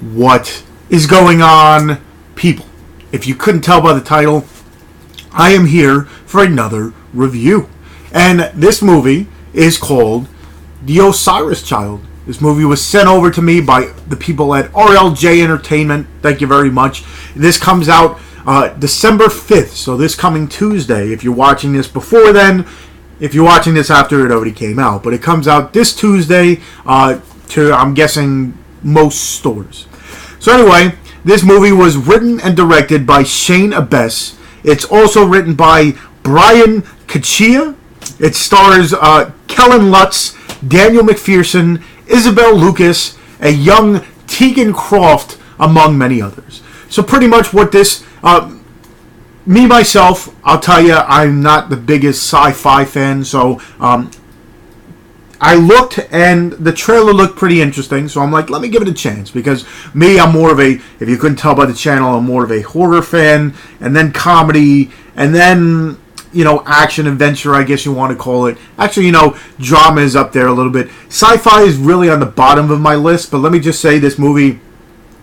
What is going on, people? If you couldn't tell by the title, I am here for another review. And this movie is called The Osiris Child. This movie was sent over to me by the people at RLJE Entertainment. Thank you very much. This comes out December 5th, so this coming Tuesday. If you're watching this before then, if you're watching this after, it already came out. But it comes out this Tuesday to, I'm guessing, most stores. So anyway, this movie was written and directed by Abbess. It's also written by Brian Cachia. It stars Kellan Lutz, Daniel MacPherson, Isabel Lucas, a young Tegan Croft, among many others. So pretty much what this... me, myself, I'll tell you, I'm not the biggest sci-fi fan, so I looked, and the trailer looked pretty interesting, so I'm like, let me give it a chance, because me, I'm more of a, if you couldn't tell by the channel, I'm more of a horror fan, and then comedy, and then, you know, action, adventure, I guess you want to call it. Actually, you know, drama is up there a little bit. Sci-fi is really on the bottom of my list, but let me just say, this movie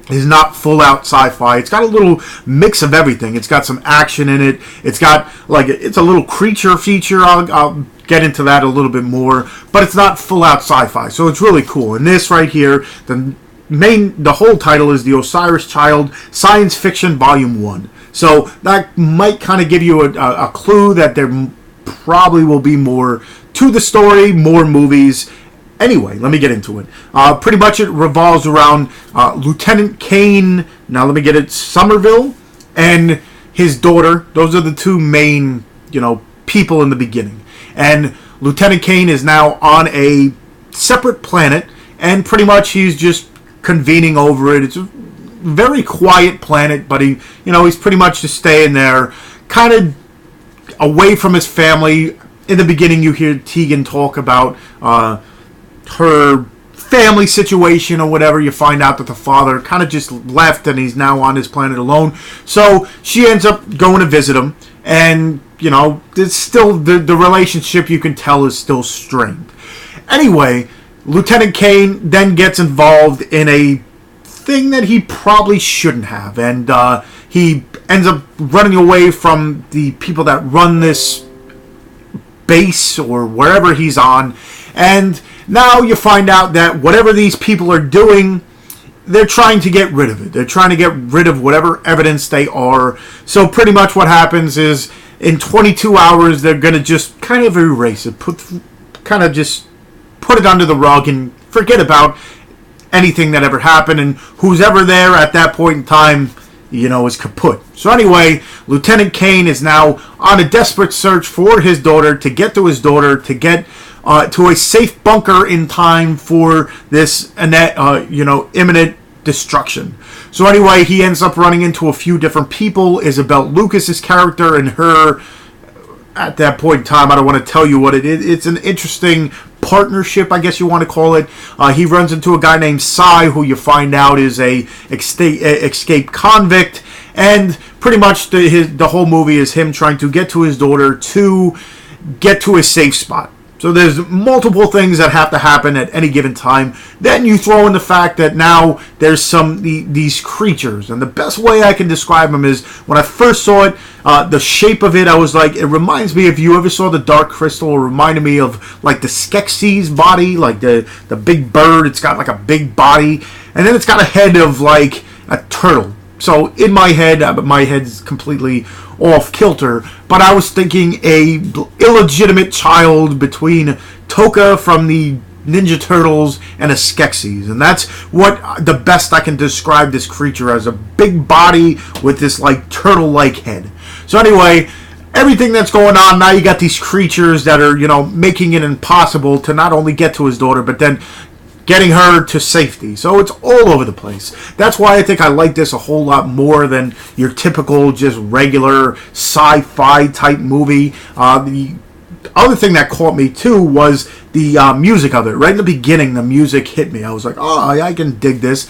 is not full-out sci-fi. It's got a little mix of everything. It's got some action in it. It's got, like, it's a little creature feature. I'll get into that a little bit more. But it's not full-out sci-fi, so it's really cool. And this right here, the whole title is The Osiris Child, Science Fiction Volume 1. So that might kind of give you a clue that there probably will be more to the story, more movies. Anyway, let me get into it. Pretty much it revolves around Lieutenant Kane, now let me get it, Somerville, and his daughter. Those are the two main, you know, people in the beginning. And Lieutenant Kane is now on a separate planet, and pretty much he's just convening over it. It's a very quiet planet, but he's pretty much just staying there, kind of away from his family. In the beginning, you hear Tegan talk about her family situation or whatever. You find out that the father kind of just left and he's now on his planet alone. So she ends up going to visit him, and you know, it's still the relationship, you can tell, is still strained. Anyway, Lieutenant Kane then gets involved in a thing that he probably shouldn't have, and he ends up running away from the people that run this base or wherever he's on. And now you find out that whatever these people are doing, they're trying to get rid of it. They're trying to get rid of whatever evidence they are. So pretty much what happens is, in 22 hours, they're going to just kind of erase it. Just put it under the rug and forget about anything that ever happened. And who's ever there at that point in time, you know, is kaput. So anyway, Lieutenant Kane is now on a desperate search for his daughter, to get to his daughter, to get to a safe bunker in time for this, imminent destruction. So anyway, he ends up running into a few different people. Isabel Lucas's character and her, at that point in time, I don't want to tell you what it is. It's an interesting partnership, I guess you want to call it. He runs into a guy named Cy, who you find out is a escaped convict, and pretty much the whole movie is him trying to get to his daughter to get to a safe spot. So there's multiple things that have to happen at any given time. Then you throw in the fact that now there's these creatures. And the best way I can describe them is, when I first saw it, the shape of it, I was like, it reminds me, if you ever saw the Dark Crystal, it reminded me of like the Skeksis body, like the big bird. It's got like a big body. And then it's got a head of like a turtle. So in my head's completely off kilter, but I was thinking a illegitimate child between Toka from the Ninja Turtles and a Skeksis, and that's what the best I can describe this creature as, a big body with this like turtle-like head. So anyway, everything that's going on now, you got these creatures that are, you know, making it impossible to not only get to his daughter, but then getting her to safety. So it's all over the place. That's why I think I like this a whole lot more than your typical just regular sci-fi type movie. The other thing that caught me too was the music of it. Right in the beginning, the music hit me. I was like, oh, I can dig this.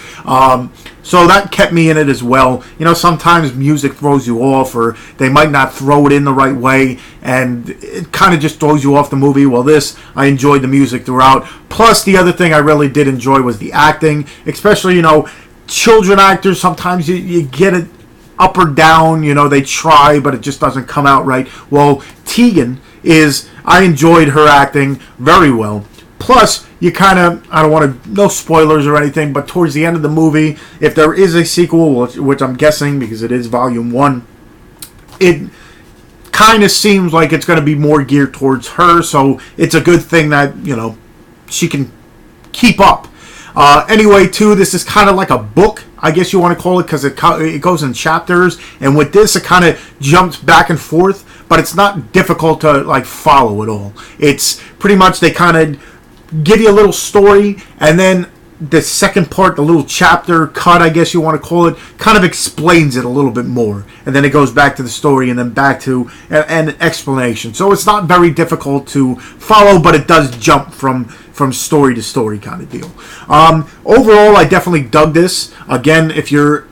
So that kept me in it as well. You know, sometimes music throws you off, or they might not throw it in the right way, and it kind of just throws you off the movie. Well, this, I enjoyed the music throughout. Plus, the other thing I really did enjoy was the acting, especially, you know, children actors, sometimes you get it up or down. You know, they try, but it just doesn't come out right. Well, Tegan I enjoyed her acting very well. Plus, you kind of, I don't want to, no spoilers or anything, but towards the end of the movie, if there is a sequel, which I'm guessing because it is Volume 1, it kind of seems like it's going to be more geared towards her, so it's a good thing that, you know, she can keep up. Anyway, too, this is kind of like a book, I guess you want to call it, because it goes in chapters, and with this, it kind of jumps back and forth, but it's not difficult to, like, follow at all. It's pretty much, they kind of give you a little story, and then the second part, the little chapter cut, I guess you want to call it, kind of explains it a little bit more. And then it goes back to the story and then back to an explanation. So it's not very difficult to follow, but it does jump from story to story kind of deal. Overall, I definitely dug this. Again, if you're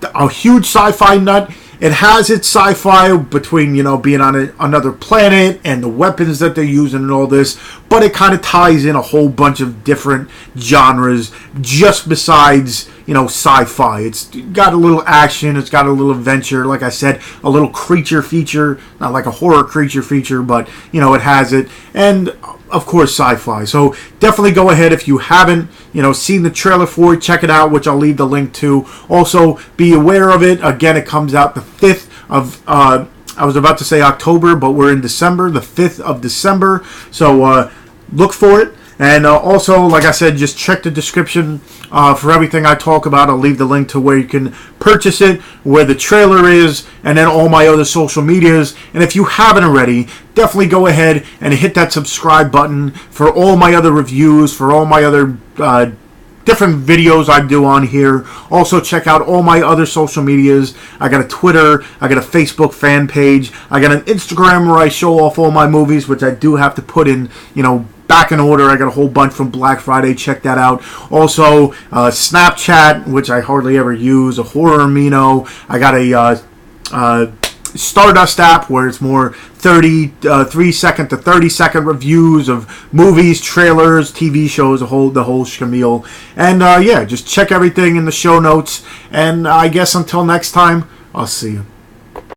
a huge sci-fi nut, it has its sci-fi between, you know, being on another planet and the weapons that they're using and all this, but it kind of ties in a whole bunch of different genres just besides, you know, sci-fi. It's got a little action, it's got a little adventure, like I said, a little creature feature, not like a horror creature feature, but, you know, it has it, and of course sci-fi. So definitely go ahead if you haven't, you know, seen the trailer for it, check it out, which I'll leave the link to. Also, be aware of it. Again, it comes out the 5th of I was about to say October, but we're in December, the 5th of December. So look for it. And also, like I said, just check the description for everything I talk about. I'll leave the link to where you can purchase it, where the trailer is, and then all my other social medias. And if you haven't already, definitely go ahead and hit that subscribe button for all my other reviews, for all my other different videos I do on here. Also, check out all my other social medias. I got a Twitter, I got a Facebook fan page, I got an Instagram where I show off all my movies, which I do have to put in, you know, back in order. I got a whole bunch from Black Friday. Check that out. Also, Snapchat, which I hardly ever use. A Horror Amino. I got a Stardust app where it's more 3-second to 30-second reviews of movies, trailers, TV shows, the whole schmeal. And yeah, just check everything in the show notes. And I guess until next time, I'll see you.